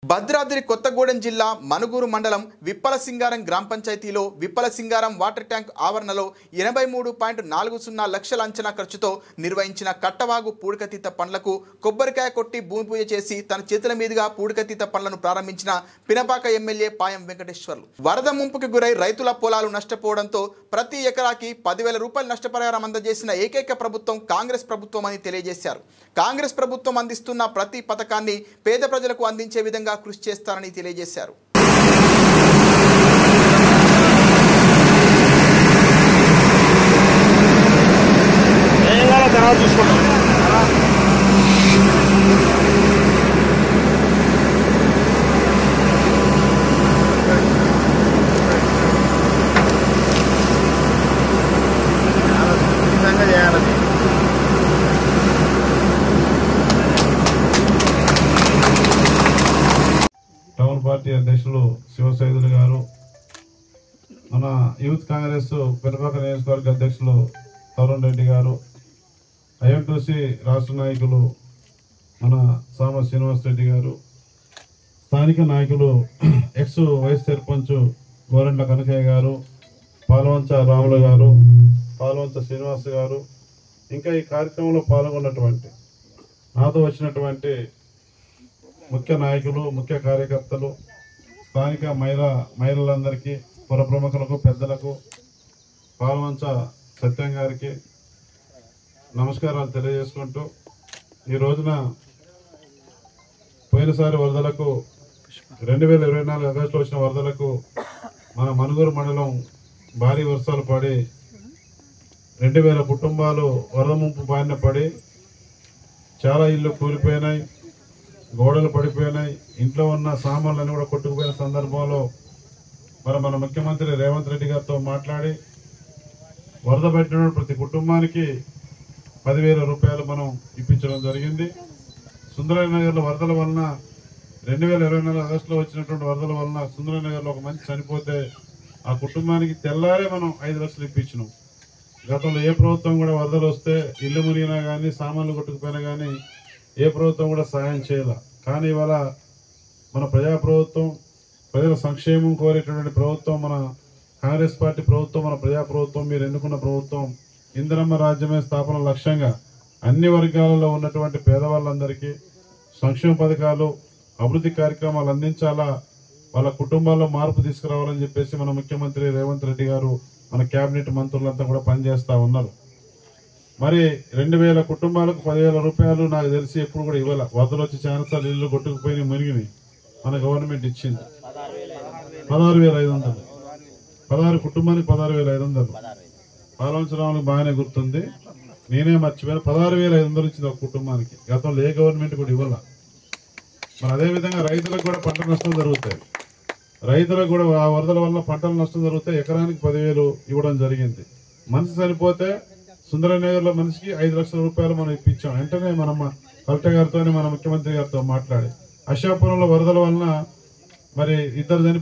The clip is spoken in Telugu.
భద్రాద్రి కొత్తగూడెం జిల్లా మనుగూరు మండలం విప్పలసింగారం గ్రామ పంచాయతీలో విప్పలసింగారం వాటర్ ట్యాంక్ ఆవరణలో 83.40 లక్షల అంచనా ఖర్చుతో నిర్వహించిన కట్టవాగు పూడికతీత పనులకు కొబ్బరికాయ కొట్టి భూమి పూజ చేసి తన చేతుల మీదుగా పూడికతీత పనులను ప్రారంభించిన పినపాక ఎమ్మెల్యే పాయం వెంకటేశ్వర్లు వరద ముంపుకు గురై రైతుల పొలాలు నష్టపోవడంతో ప్రతి ఎకరాకి 10,000 రూపాయల నష్టపరిహారం అందజేసిన ఏకైక ప్రభుత్వం కాంగ్రెస్ ప్రభుత్వం అని తెలియజేశారు. కాంగ్రెస్ ప్రభుత్వం అందిస్తున్న ప్రతి పథకాన్ని పేద ప్రజలకు అందించే విధంగా కృషి చేస్తారని తెలియజేశారు. టౌన్ పార్టీ అధ్యక్షులు శివసైదులు గారు, మన యూత్ కాంగ్రెస్ పినపాక నియోజకవర్గ అధ్యక్షులు తరుణ్ రెడ్డి గారు, ఐఎంటీసీ రాష్ట్ర నాయకులు మన సామ శ్రీనివాస్ రెడ్డి గారు, స్థానిక నాయకులు ఎక్స్ వైస్ సర్పంచ్ గోరెంట్ల కనకయ్య గారు, పాలవంచ రాములు గారు, పాలవంచ శ్రీనివాస్ గారు, ఇంకా ఈ కార్యక్రమంలో పాల్గొన్నటువంటి నాతో వచ్చినటువంటి ముఖ్య నాయకులు, ముఖ్య కార్యకర్తలు, స్థానిక మహిళలందరికీ, పుర ప్రముఖులకు, పెద్దలకు, పాల్వంచ సత్యం గారికి నమస్కారాలు తెలియజేసుకుంటూ, ఈ రోజున పోయినసారి వరదలకు 2024 ఆగస్టులో వచ్చిన వరదలకు మన మనుగూరు మండలం భారీ వర్షాలు పడి 2,000 కుటుంబాలు వరద ముంపు బారిన పడి చాలా ఇళ్ళు కూలిపోయినాయి, గోడలు పడిపోయినాయి, ఇంట్లో ఉన్న సామాన్లన్నీ కూడా కొట్టుకుపోయిన సందర్భంలో మన ముఖ్యమంత్రి రేవంత్ రెడ్డి గారితో మాట్లాడి వరద పట్టిన ప్రతి కుటుంబానికి 10,000 రూపాయలు మనం ఇప్పించడం జరిగింది. సుందరనగర్లో వరదల వలన 2024 ఆగస్టులో వచ్చినటువంటి వరదల వలన సుందరనగర్లో ఒక మనిషి చనిపోతే ఆ కుటుంబానికి తెల్లారే మనం 5 లక్షలు ఇప్పించినాం. గతంలో ఏ ప్రభుత్వం కూడా వరదలు వస్తే ఇల్లు మునిగినా కానీ, సామాన్లు కొట్టుకుపోయినా కానీ ఏ ప్రభుత్వం కూడా సహాయం చేయాల. కానీ ఇవాళ మన ప్రజాప్రభుత్వం, ప్రజల సంక్షేమం కోరేటటువంటి ప్రభుత్వం, మన కాంగ్రెస్ పార్టీ ప్రభుత్వం, మన ప్రజాప్రభుత్వం, మీరు ఎన్నుకున్న ప్రభుత్వం, ఇందిరమ్మ రాజ్యమే స్థాపన లక్ష్యంగా అన్ని వర్గాలలో ఉన్నటువంటి పేదవాళ్ళందరికీ సంక్షేమ పథకాలు, అభివృద్ధి కార్యక్రమాలు అందించాలా, వాళ్ళ కుటుంబాల్లో మార్పు తీసుకురావాలని చెప్పేసి మన ముఖ్యమంత్రి రేవంత్ రెడ్డి గారు, మన కేబినెట్ మంత్రులంతా కూడా పనిచేస్తూ ఉన్నారు. మరి 2,000 కుటుంబాలకు 10,000 రూపాయలు నాకు తెలిసి ఎప్పుడు కూడా ఇవ్వాల. వరదలు వచ్చి చాలాసార్లు ఇల్లు కొట్టుకుపోయి మునిగినాయి, మన గవర్నమెంట్ ఇచ్చింది 16,500, 16 కుటుంబానికి 16,500. పాలవంచరానికి బాగానే గుర్తుంది, నేనే మర్చిపోయాను. 16,500 ఇచ్చింది ఒక కుటుంబానికి, గతంలో ఏ గవర్నమెంట్ కూడా ఇవ్వాల. మరి అదేవిధంగా రైతులకు కూడా పంట నష్టం జరుగుతాయి, రైతులకు కూడా ఆ వరదల వల్ల పంటల నష్టం జరుగుతాయి. ఎకరానికి 10,000 ఇవ్వడం జరిగింది. మనిషి చనిపోతే సుందరనగర్లో మనిషికి 5 లక్షల రూపాయలు మనం ఇప్పించాం. వెంటనే మనం కలెక్టర్ గారితో, మన ముఖ్యమంత్రి గారితో మాట్లాడి, అశాపురంలో వరదల వలన మరి 2